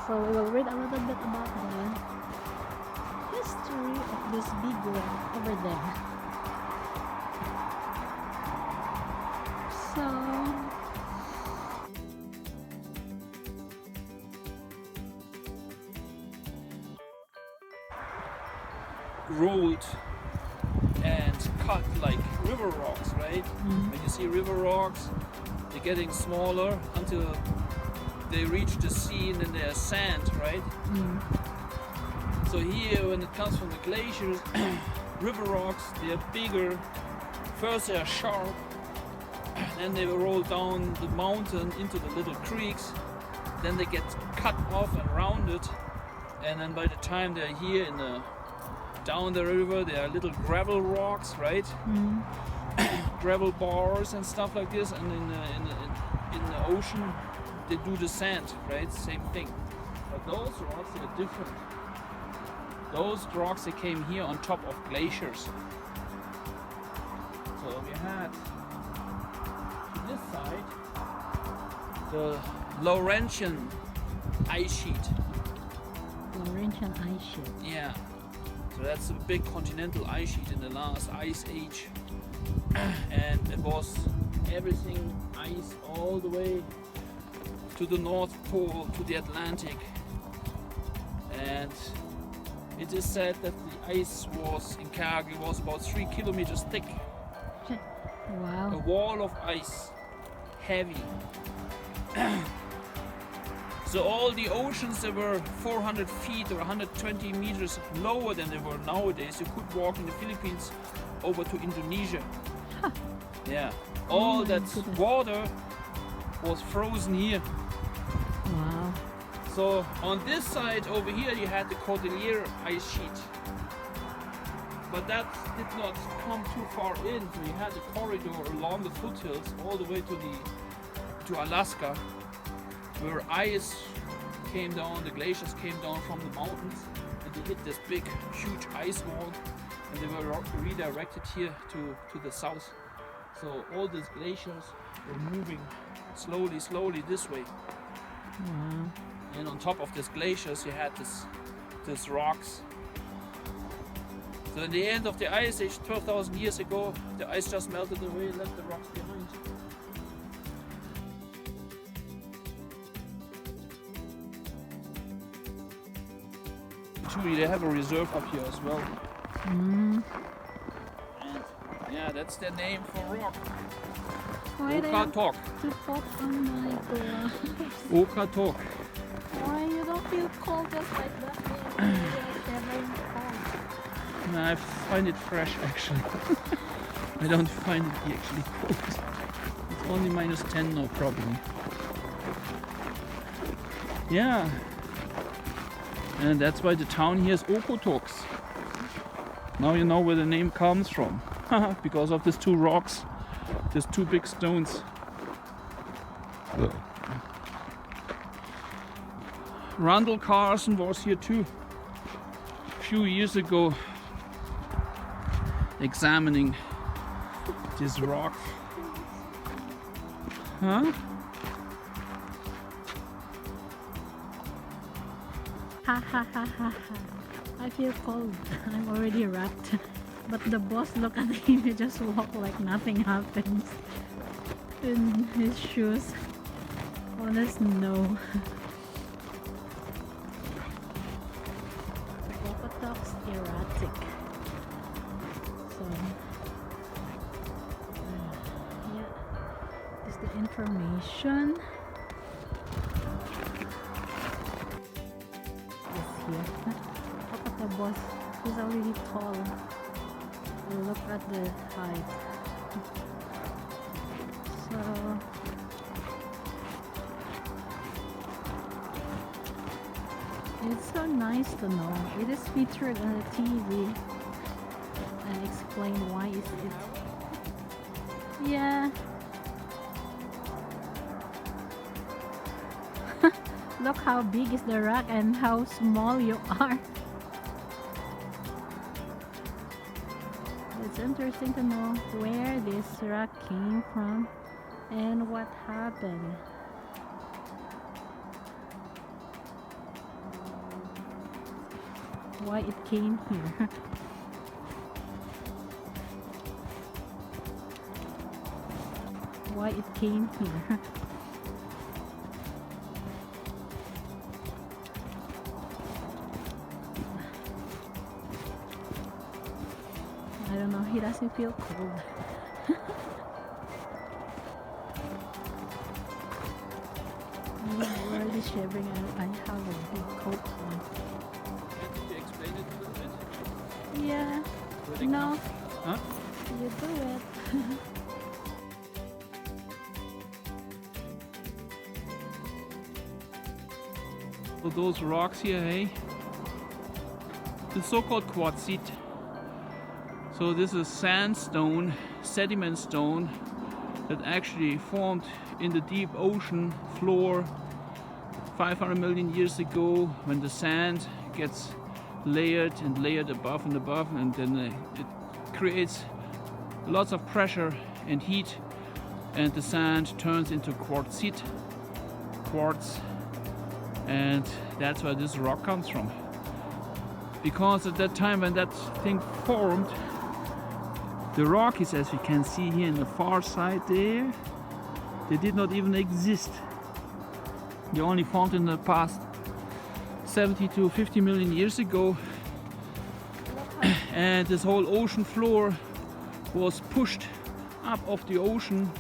So we will read a little bit about the history of this big rock over there. So rolled and cut like river rocks, right? When you see river rocks, they're getting smaller until they reach the sea and then there's sand, right? So here, when it comes from the glaciers, river rocks, they're bigger. First they are sharp, then they will roll down the mountain into the little creeks, then they get cut off and rounded, and then by the time they're here in the down the river, there are little gravel rocks, right? Gravel bars and stuff like this, and in the ocean they do the sand, right? Same thing. But those rocks are different. Those rocks, they came here on top of glaciers. So we had to this side the Laurentian ice sheet. Laurentian ice sheet. Yeah. So that's a big continental ice sheet in the last ice age, and it was everything ice all the way to the North Pole, to the Atlantic, and it is said that the ice was in Calgary was about 3 kilometers thick. Wow. A wall of ice, heavy. So all the oceans that were 400 feet or 120 meters lower than they were nowadays, you could walk in the Philippines over to Indonesia. Huh. Yeah, all that goodness. water was frozen here. Wow. So on this side over here you had the Cordillera ice sheet. But that did not come too far in, so you had the corridor along the foothills all the way to Alaska, where ice came down, the glaciers came down from the mountains, and they hit this big, huge ice wall, and they were redirected here to the south. So all these glaciers were moving slowly this way. Wow. And on top of these glaciers, you had these rocks. So in the end of the ice age, 12,000 years ago, the ice just melted away and left the rocks behind. Actually, they have a reserve up here as well. And yeah, that's their name for rock. Why they have Okotok. to put on my gloves? Okotok. Why you don't feel cold just like that? Never cold. No, I find it fresh actually. I don't find it actually cold. It's only -10 now probably. Yeah. And that's why the town here is Okotoks. Now you know where the name comes from. Because of these two rocks, these two big stones. Randall Carson was here too a few years ago, examining this rock. Huh? Ha ha ha ha ha. I feel cold. I'm already wrapped. But the boss, look at him, he just walk like nothing happens. In his shoes. On the snow. Okotoks Erratic. So yeah. This is the information. Here. Look at the boss. He's already tall. And look at the height. So it's so nice to know. It is featured on the TV and explain why is it. Yeah. Look how big is the rock and how small you are. It's interesting to know where this rock came from and what happened. why it came here. Why it came here. I don't know, he doesn't feel cold. I'm already shivering. I have a big coat on. Can you explain it a little bit? Yeah. Where they No. come- Huh? You do it. So those rocks here, hey? The so-called quartzite. So this is sandstone, sediment stone that actually formed in the deep ocean floor 500 million years ago when the sand gets layered and layered above and above, and then it creates lots of pressure and heat, and the sand turns into quartzite, quartz, and that's where this rock comes from. Because at that time when that thing formed, the Rockies, as we can see here in the far side there, they did not even exist. They only formed in the past 70 to 50 million years ago, and this whole ocean floor was pushed up off the ocean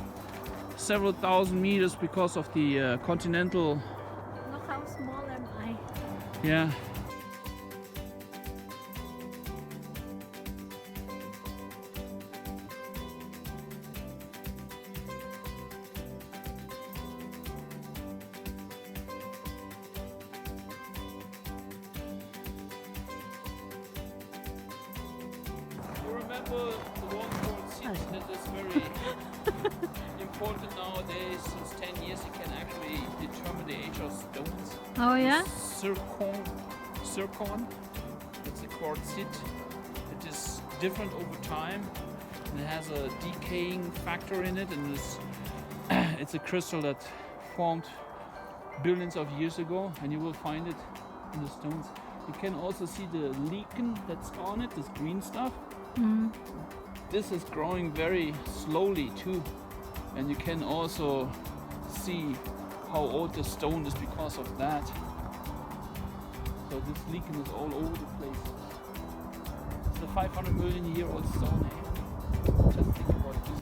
several thousand meters because of the continental. Look how small am I. Yeah. You remember the one called Sid that is very important nowadays. Since 10 years, you can actually determine the age of stones. Oh yeah? Zircon. It's a quartzite. It is different over time. And it has a decaying factor in it, and it's a crystal that formed billions of years ago, and you will find it in the stones. You can also see the lichen that's on it, this green stuff. Mm. This is growing very slowly too, and you can also see how old the stone is because of that. So this lichen is all over the place. It's a 500 million year old stone. Just think about this.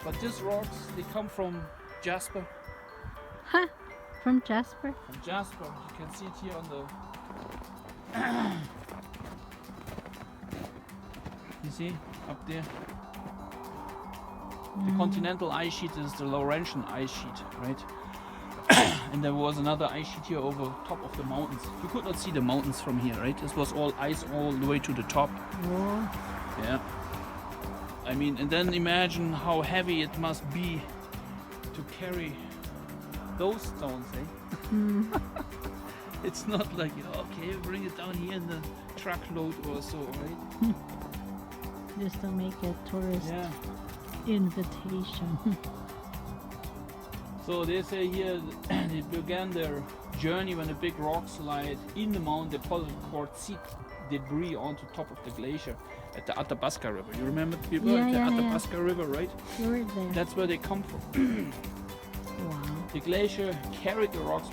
But these rocks, they come from Jasper. Huh? From Jasper? From Jasper, you can see it here on the. You see up there. The continental ice sheet is the Laurentian ice sheet, right? And there was another ice sheet here over top of the mountains. You could not see the mountains from here, right? This was all ice all the way to the top. Oh. Yeah. I mean, and then imagine how heavy it must be to carry those stones, eh? Mm. It's not like, okay, bring it down here in the truckload or so, right? Just to make a tourist Yeah. invitation. So they say here they began their journey when a big rock slide in the mountain deposited quartzite debris onto top of the glacier at the Athabasca River. You remember people Yeah, at the yeah, yeah. Athabasca River, right? You were there. That's where they come from. Wow. The glacier carried the rocks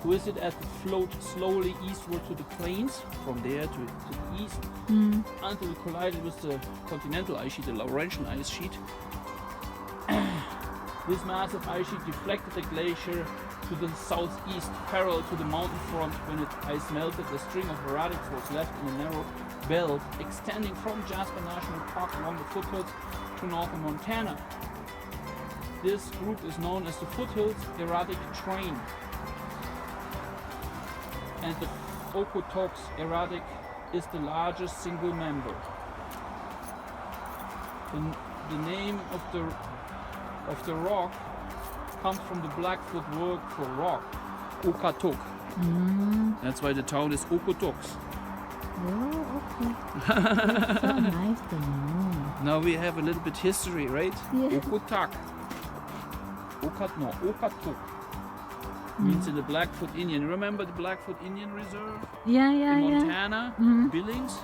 with it as it flowed slowly eastward to the plains, from there to the east, Mm. until it collided with the continental ice sheet, the Laurentian ice sheet. This massive ice sheet deflected the glacier to the southeast, parallel to the mountain front. When its ice melted, a string of erratics was left in a narrow belt extending from Jasper National Park along the foothills to northern Montana. This group is known as the Foothills Erratic Train, and the Okotoks Erratic is the largest single member. The name of the rock comes from the Blackfoot word for rock, Okotok. That's why the town is Okotoks. Oh, okay. That's so nice to know. Now we have a little bit history, right? Yeah. Okotok. Okotok. Means in the Blackfoot Indian. Remember the Blackfoot Indian Reserve Yeah, in yeah. Montana? Mhm. Billings?